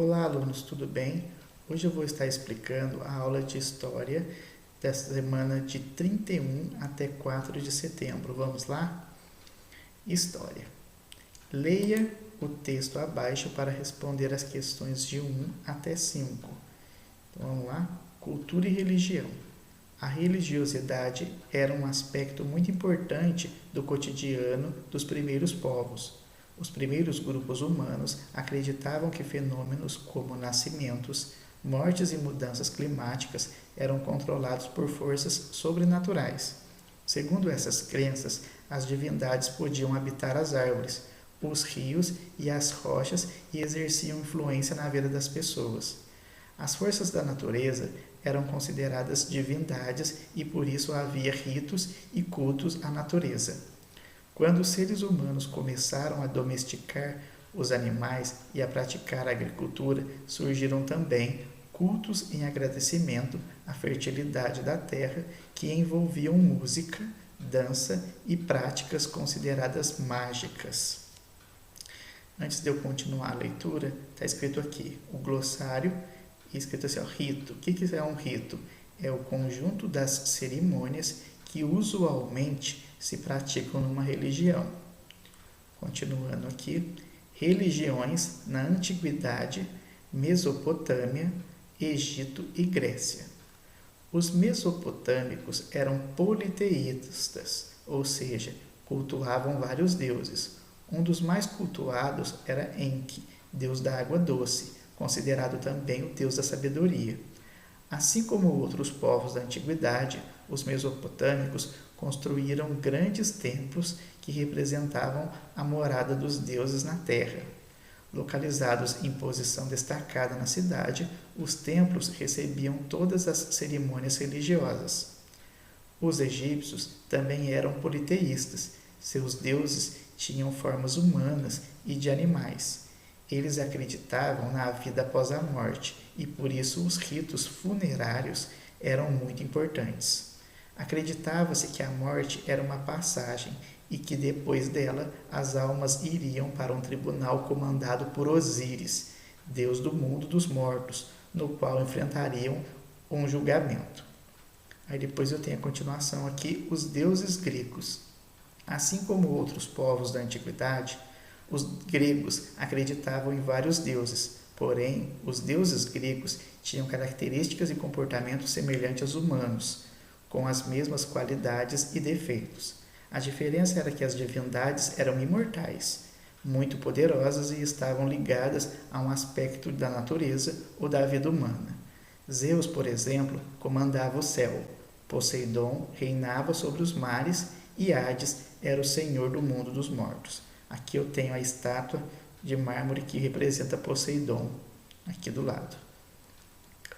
Olá, alunos, tudo bem? Hoje eu vou estar explicando a aula de História desta semana de 31 até 4 de setembro. Vamos lá? História. Leia o texto abaixo para responder as questões de 1 até 5. Então, vamos lá? Cultura e religião. A religiosidade era um aspecto muito importante do cotidiano dos primeiros povos. Os primeiros grupos humanos acreditavam que fenômenos como nascimentos, mortes e mudanças climáticas eram controlados por forças sobrenaturais. Segundo essas crenças, as divindades podiam habitar as árvores, os rios e as rochas e exerciam influência na vida das pessoas. As forças da natureza eram consideradas divindades e por isso havia ritos e cultos à natureza. Quando os seres humanos começaram a domesticar os animais e a praticar a agricultura, surgiram também cultos em agradecimento à fertilidade da terra que envolviam música, dança e práticas consideradas mágicas. Antes de eu continuar a leitura, está escrito aqui o glossário e escrito assim, rito. O que é um rito? É o conjunto das cerimônias que usualmente se praticam numa religião. Continuando aqui, religiões na Antiguidade, Mesopotâmia, Egito e Grécia. Os mesopotâmicos eram politeístas, ou seja, cultuavam vários deuses. Um dos mais cultuados era Enki, deus da água doce, considerado também o deus da sabedoria. Assim como outros povos da antiguidade, os mesopotâmicos construíram grandes templos que representavam a morada dos deuses na terra. Localizados em posição destacada na cidade, os templos recebiam todas as cerimônias religiosas. Os egípcios também eram politeístas. Seus deuses tinham formas humanas e de animais. Eles acreditavam na vida após a morte e por isso os ritos funerários eram muito importantes. Acreditava-se que a morte era uma passagem e que depois dela as almas iriam para um tribunal comandado por Osíris, deus do mundo dos mortos, no qual enfrentariam um julgamento. Aí depois eu tenho a continuação aqui, os deuses gregos. Assim como outros povos da antiguidade, os gregos acreditavam em vários deuses, porém, os deuses gregos tinham características e comportamentos semelhantes aos humanos, com as mesmas qualidades e defeitos. A diferença era que as divindades eram imortais, muito poderosas e estavam ligadas a um aspecto da natureza ou da vida humana. Zeus, por exemplo, comandava o céu, Poseidon reinava sobre os mares e Hades era o senhor do mundo dos mortos. Aqui eu tenho a estátua de mármore que representa Poseidon, aqui do lado.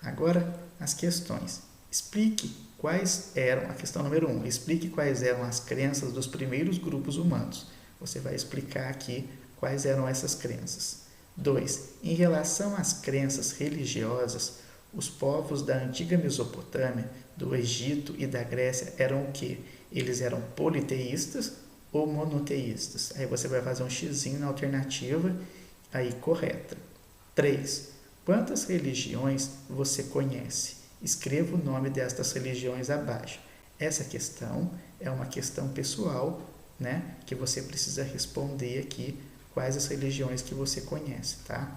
Agora, as questões. Explique quais eram, a questão número 1, explique quais eram as crenças dos primeiros grupos humanos. Você vai explicar aqui quais eram essas crenças. 2. Em relação às crenças religiosas, os povos da antiga Mesopotâmia, do Egito e da Grécia eram o quê? Eles eram politeístas ou monoteístas. Aí você vai fazer um xizinho na alternativa aí correta. 3. Quantas religiões você conhece? Escreva o nome destas religiões abaixo. Essa questão é uma questão pessoal, né, que você precisa responder aqui quais as religiões que você conhece, tá?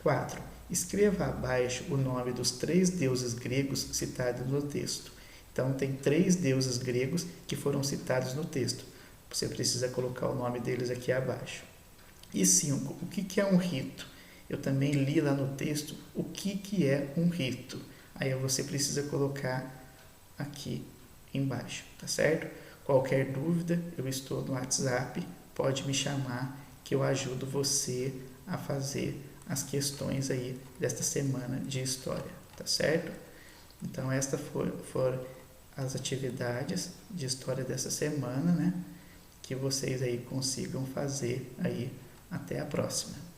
4. Escreva abaixo o nome dos 3 deuses gregos citados no texto. Então, tem 3 deuses gregos que foram citados no texto. Você precisa colocar o nome deles aqui abaixo. E 5. O que é um rito? Eu também li lá no texto o que é um rito. Aí você precisa colocar aqui embaixo, tá certo? Qualquer dúvida, eu estou no WhatsApp, pode me chamar que eu ajudo você a fazer as questões aí desta semana de história, tá certo? Então, estas foram as atividades de história dessa semana, né? Que vocês aí consigam fazer aí. Até a próxima.